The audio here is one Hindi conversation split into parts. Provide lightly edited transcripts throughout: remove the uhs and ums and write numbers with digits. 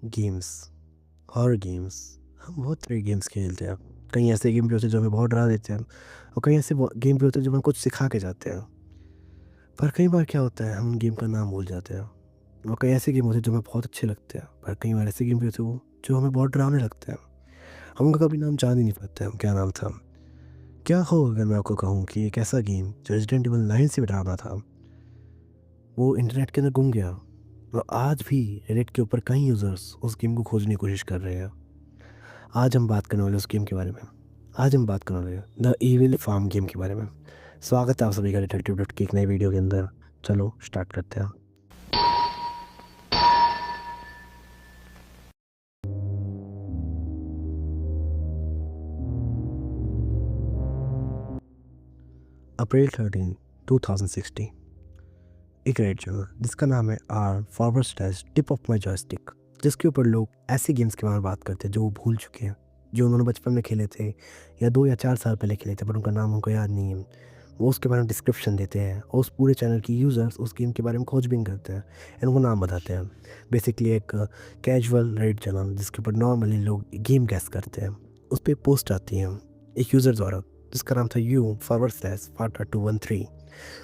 गेम्स, हॉरर गेम्स, हम बहुत तरह के गेम्स खेलते हैं। कई ऐसे गेम भी होते हैं जो हमें बहुत डरा देते हैं और कई ऐसे गेम भी होते हैं जो हमें कुछ सिखा के जाते हैं। पर कई बार क्या होता है हम गेम का नाम भूल जाते हैं और कई ऐसे गेम होते हैं जो हमें बहुत अच्छे लगते हैं, पर कई बार ऐसे गेम भी होते हैं वो जो हमें बहुत डरावने लगते हैं। हम उनका कभी नाम जान ही नहीं पाते हैं क्या नाम था। क्या हो अगर मैं आपको कहूँ कि एक ऐसा गेम जो रेजिडेंट इवल 9 से भी डरावना था वो इंटरनेट के अंदर गुम गया और आज भी रेडिट के ऊपर कई यूज़र्स उस गेम को खोजने की कोशिश कर रहे हैं। आज हम बात करने वाले उस गेम के बारे में। आज हम बात करने वाले हैं द इविल फार्म गेम के बारे में। स्वागत है आप सभी का डिटेक्टिव डॉट की एक नई वीडियो के अंदर। चलो स्टार्ट करते हैं। अप्रैल 13, 2060। एक रेड जगह जिसका नाम है R forward slash tip of my joystick, जिसके ऊपर लोग ऐसे गेम्स के बारे में बात करते हैं जो वो भूल चुके हैं, जो उन्होंने बचपन में खेले थे या 2 या 4 साल पहले खेले थे पर उनका नाम उनको याद नहीं है। वो उसके बारे में डिस्क्रिप्शन देते हैं और उस पूरे चैनल की यूज़र्स उस गेम के बारे में खोजबीन करते हैं, इनको नाम बताते हैं। बेसिकली एक कैजुअल रेड चैनल जिसके ऊपर नॉर्मली लोग गेम गैस करते हैं, उस पर पोस्ट आती है एक यूज़र द्वारा जिसका नाम था यू फॉरवर्ड स्लैश फाटा 213।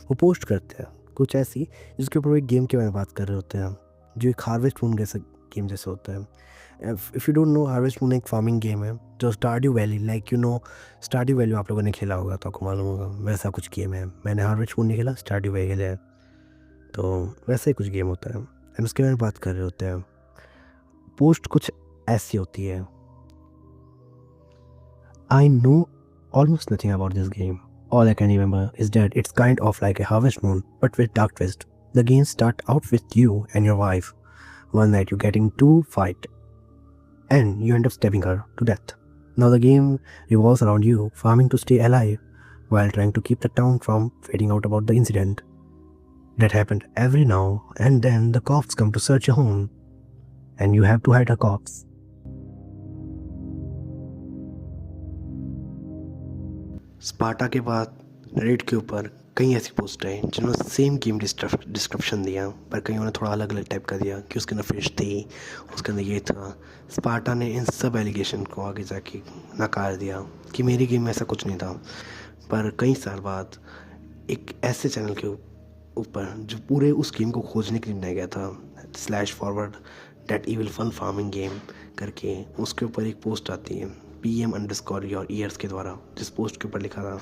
वो पोस्ट करते हैं कुछ ऐसी जिसके ऊपर वो एक गेम के बारे में बात कर रहे होते हैं जो एक हार्वेस्ट मून जैसा गेम जैसे होता है। If you don't know, Harvest Moon एक फार्मिंग गेम है जो Stardew Valley, like you know Stardew Valley आप लोगों ने खेला होगा तो आपको मालूम होगा वैसा कुछ गेम है। मैंने हार्वेस्ट मून नहीं खेला, स्टारड्यू वैली खेला है, तो वैसे ही कुछ गेम होता है एंड उसके बारे में बात कर रहे होते हैं। पोस्ट कुछ ऐसी होती है। I know almost nothing about this game. All I can remember is that it's kind of like a Harvest Moon, but with dark twist. The game start out with you and your wife. One night you get into fight, and you end up stabbing her to death. Now the game revolves around you farming to stay alive, while trying to keep the town from finding out about the incident that happened. Every now and then the cops come to search your home, and you have to hide the cops. Sparta के बाद रेड के ऊपर कई ऐसी पोस्ट हैं जिन्होंने सेम गेम डिस्क्रिप्शन दिया, पर कईयों ने थोड़ा अलग अलग टाइप का दिया कि उसके अंदर फिश थी, उसके अंदर ये था। स्पार्टा ने इन सब एलिगेशन को आगे जाके नकार दिया कि मेरी गेम में ऐसा कुछ नहीं था। पर कई साल बाद एक ऐसे चैनल के ऊपर जो पूरे उस गेम को खोजने के लिए बनाया गया था, slash forward that evil fun farming game करके, उसके ऊपर एक पोस्ट आती है PM_your ears के द्वारा, जिस पोस्ट के ऊपर लिखा था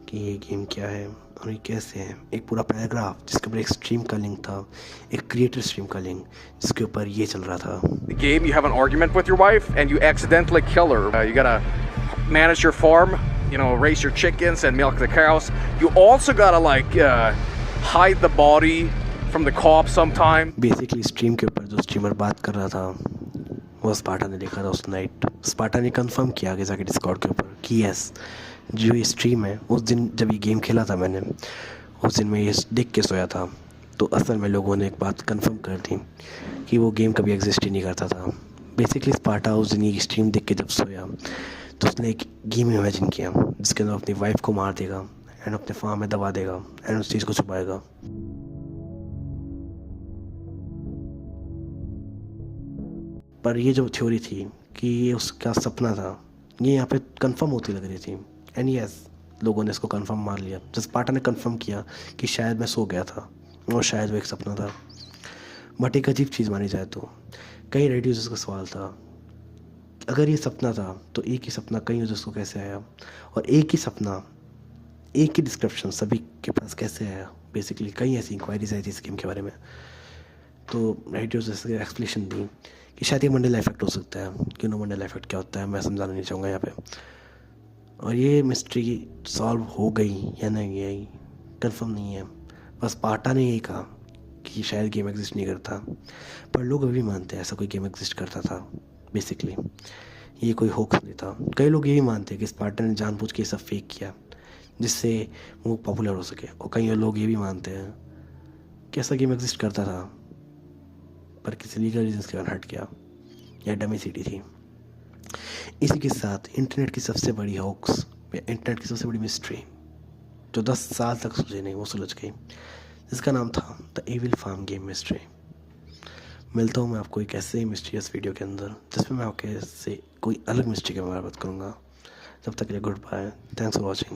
कि ये गेम क्या है और ये कैसे है। एक पूरा पैराग्राफ जिसके ऊपर एक स्ट्रीम का लिंक था, एक क्रिएटर स्ट्रीम का लिंक जिसके ऊपर ये चल रहा था। The game, you have an argument with your wife and you accidentally kill her. You gotta manage your farm, raise your chickens and milk the cows. You also gotta hide the body from the cops sometime. Basically stream के ऊपर जो स्ट्रीमर बात कर रहा था वो स्पार्टा ने देखा था उस नाइट। स्पार्टा ने कंफर्म किया आगे जाके डिस्कॉर्ड के ऊपर कि यस, जो ये स्ट्रीम है उस दिन जब ये गेम खेला था मैंने, उस दिन मैं ये देख के सोया था। तो असल में लोगों ने एक बात कंफर्म कर दी कि वो गेम कभी एग्जिस्ट ही नहीं करता था। बेसिकली स्पार्टा उस दिन ये स्ट्रीम देख के जब सोया तो उसने एक गेम इमेजिन किया जिसके अंदर अपनी वाइफ को मार देगा एंड अपने फार्म में दबा देगा एंड उस चीज़ को छुपाएगा। पर ये जो थ्योरी थी कि ये उसका सपना था, ये यहाँ पे कंफर्म होती लग रही थी। एंड यस, लोगों ने इसको कंफर्म मान लिया। जब स्पार्टा ने कंफर्म किया कि शायद मैं सो गया था और शायद वो एक सपना था। बट एक अजीब चीज़ मानी जाए तो कई रेड यूजर्स का सवाल था, अगर ये सपना था तो एक ही सपना कई यूजर्स को कैसे आया, और एक ही सपना एक ही डिस्क्रिप्शन सभी के पास कैसे आया। बेसिकली कई ऐसी इंक्वायरीज आई थी इस गेम के बारे में। तो रेड यूजर्स ने एक्सप्लेनेशन दी कि शायद ये मंडेला इफेक्ट हो सकता है। क्यों मंडेला इफेक्ट क्या होता है मैं समझाना नहीं चाहूँगा यहाँ पे। और ये मिस्ट्री सॉल्व हो गई या नहीं गई कंफर्म नहीं है। बस स्पार्टा ने यही कहा कि शायद गेम एग्जिस्ट नहीं करता, पर लोग अभी मानते हैं ऐसा कोई गेम एग्जिस्ट करता था। बेसिकली ये कोई होक्स नहीं था। कई लोग यही मानते हैं कि स्पार्टा ने जानबूझ के सब फेक किया जिससे वो पॉपुलर हो सके, और कई लोग ये भी मानते हैं कि ऐसा गेम एग्जिस्ट करता था पर किसी लीगल रीजंस के कारण हट गया या डमी सिटी थी। इसी के साथ इंटरनेट की सबसे बड़ी हॉक्स या इंटरनेट की सबसे बड़ी मिस्ट्री जो 10 साल तक सुलझी नहीं वो सुलझ गई, जिसका नाम था the evil farm game mystery. मिलता हूँ मैं आपको एक ऐसे ही मिस्टीरियस वीडियो के अंदर जिसमें मैं आपके से कोई अलग मिस्ट्री के बारे में बात करूँगा। जब तक के लिए good bye, thanks for watching.